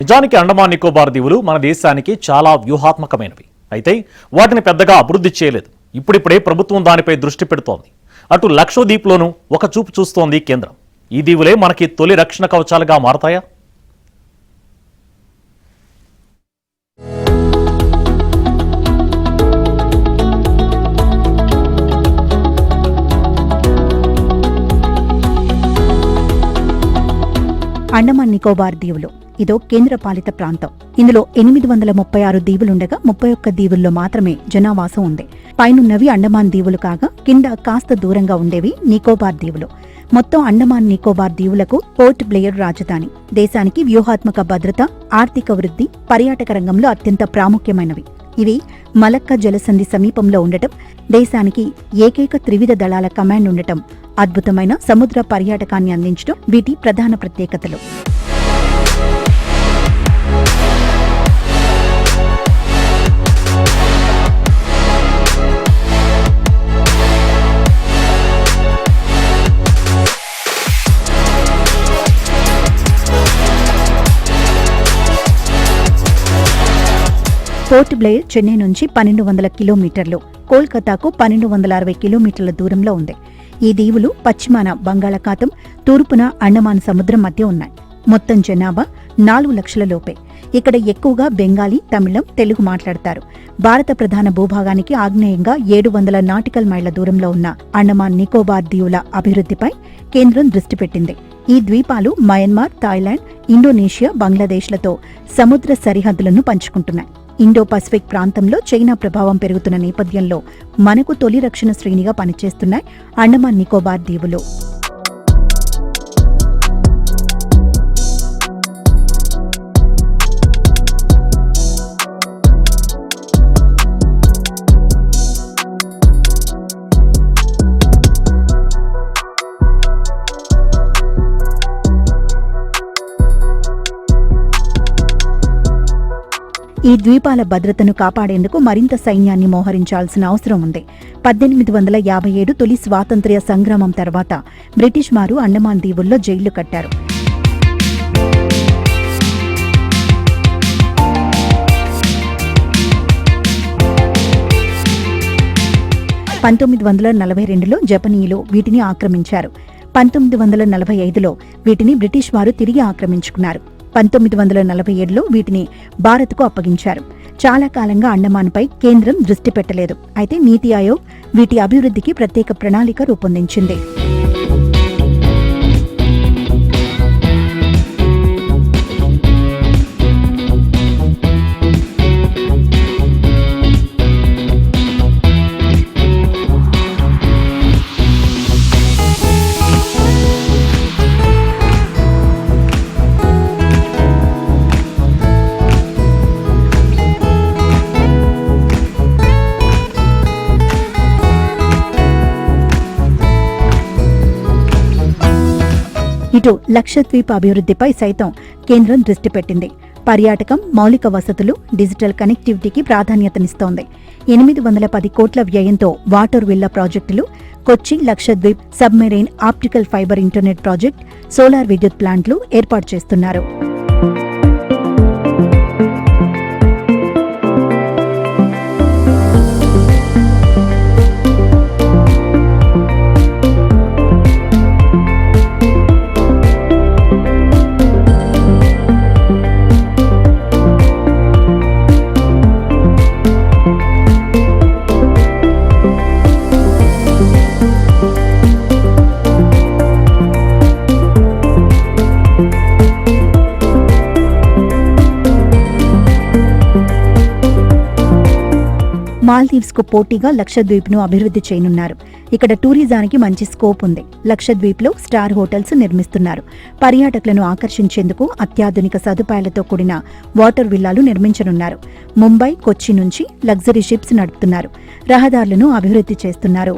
నిజానికి అండమాన్ నికోబార్ దీవులు మన దేశానికి చాలా వ్యూహాత్మకమైనవి. అయితే వాటిని పెద్దగా అభివృద్ధి చేయలేదు. ఇప్పుడిప్పుడే ప్రభుత్వం దానిపై దృష్టి పెడుతోంది. అటు లక్షద్వీప్లోనూ ఒక చూపు చూస్తోంది కేంద్రం. ఈ దీవులే మనకి తొలి రక్షణ కవచాలుగా మారతాయా? అండమాన్ నికోబార్ దీవులు ఇదో కేంద్రపాలిత ప్రాంతం. ఇందులో 836 దీవులుండగా 31 దీవుల్లో మాత్రమే జనావాసం ఉంది. పైనున్నవి అండమాన్ దీవులు కాగా కింద కాస్త దూరంగా ఉండేవి నికోబార్ దీవులు. మొత్తం అండమాన్ నికోబార్ దీవులకు పోర్ట్ బ్లెయిర్ రాజధాని. దేశానికి వ్యూహాత్మక భద్రత, ఆర్థిక వృద్ధి, పర్యాటక రంగంలో అత్యంత ప్రాముఖ్యమైనవి. ఇవి మలక్క జలసంధి సమీపంలో ఉండటం, దేశానికి ఏకైక త్రివిధ దళాల కమాండ్ ఉండటం, అద్భుతమైన సముద్ర పర్యాటకాన్ని అందించడం వీటి ప్రధాన ప్రత్యేకతలు. పోర్ట్ బ్లెయిర్ చెన్నై నుంచి 1200 కిలోమీటర్లు, కోల్కతాకు 1260 కిలోమీటర్ల దూరంలో ఉంది. ఈ దీవులు పశ్చిమాన బంగాళాఖాతం, తూర్పున అండమాన్ సముద్రం మధ్య ఉన్నాయి. మొత్తం జనాభా 4 లక్షల లోపే. ఇక్కడ ఎక్కువగా బెంగాలీ, తమిళం, తెలుగు మాట్లాడతారు. భారత ప్రధాన భూభాగానికి ఆగ్నేయంగా 700 నాటికల్ మైళ్ల దూరంలో ఉన్న అండమాన్ నికోబార్ దీవుల అభివృద్ధిపై కేంద్రం దృష్టి పెట్టింది. ఈ ద్వీపాలు మయన్మార్, థాయిలాండ్, ఇండోనేషియా, బంగ్లాదేశ్లతో సముద్ర సరిహద్దులను పంచుకుంటున్నాయి. ఇండో పసిఫిక్ ప్రాంతంలో చైనా ప్రభావం పెరుగుతున్న నేపథ్యంలో మనకు తొలి రక్షణ శ్రేణిగా పనిచేస్తున్నాయి అండమాన్ నికోబార్ దీవులు. ఈ ద్వీపాల భద్రతను కాపాడేందుకు మరింత సైన్యాన్ని మోహరించాల్సిన అవసరం ఉంది. 1857 తొలి స్వాతంత్ర్య సంగ్రామం తర్వాత బ్రిటిష్ వారు అండమాన్ దీవుల్లో జైళ్లు కట్టారు. 1942లో జపనీయులు వీటిని ఆక్రమించారు. 1945లో వీటిని బ్రిటిష్ వారు తిరిగి ఆక్రమించుకున్నారు. 1947లో వీటిని భారత్కు అప్పగించారు. చాలా కాలంగా అండమాన్పై కేంద్రం దృష్టి పెట్టలేదు. అయితే నీతి ఆయోగ్ వీటి అభివృద్ధికి ప్రత్యేక ప్రణాళిక రూపొందించింది. ఇటు లక్షద్వీప్ అభివృద్ధిపై సైతం కేంద్రం దృష్టి పెట్టింది. పర్యాటకం, మౌలిక వసతులు, డిజిటల్ కనెక్టివిటీకి ప్రాధాన్యతనిస్తోంది. 810 కోట్ల వ్యయంతో వాటర్ విల్లా ప్రాజెక్టులు, Kochi Lakshadweep submarine optical fibre internet project, solar విద్యుత్ ప్లాంట్లు ఏర్పాటు చేస్తున్నారు. మాల్దీవ్స్ కు పోటీగా లక్షద్వీప్ ను అభివృద్ధి చేయనున్నారు. ఇక్కడ టూరిజానికి మంచి స్కోప్ ఉంది. లక్షద్వీప్ లో స్టార్ హోటల్స్ నిర్మిస్తున్నారు. పర్యాటకులను ఆకర్షించేందుకు అత్యాధునిక సదుపాయాలతో కూడిన వాటర్ విల్లాలు నిర్మించనున్నారు. ముంబై, కొచ్చి నుంచి లగ్జరీ షిప్స్ నడుపుతున్నారు. రహదారులను అభివృద్ధి చేస్తున్నారు.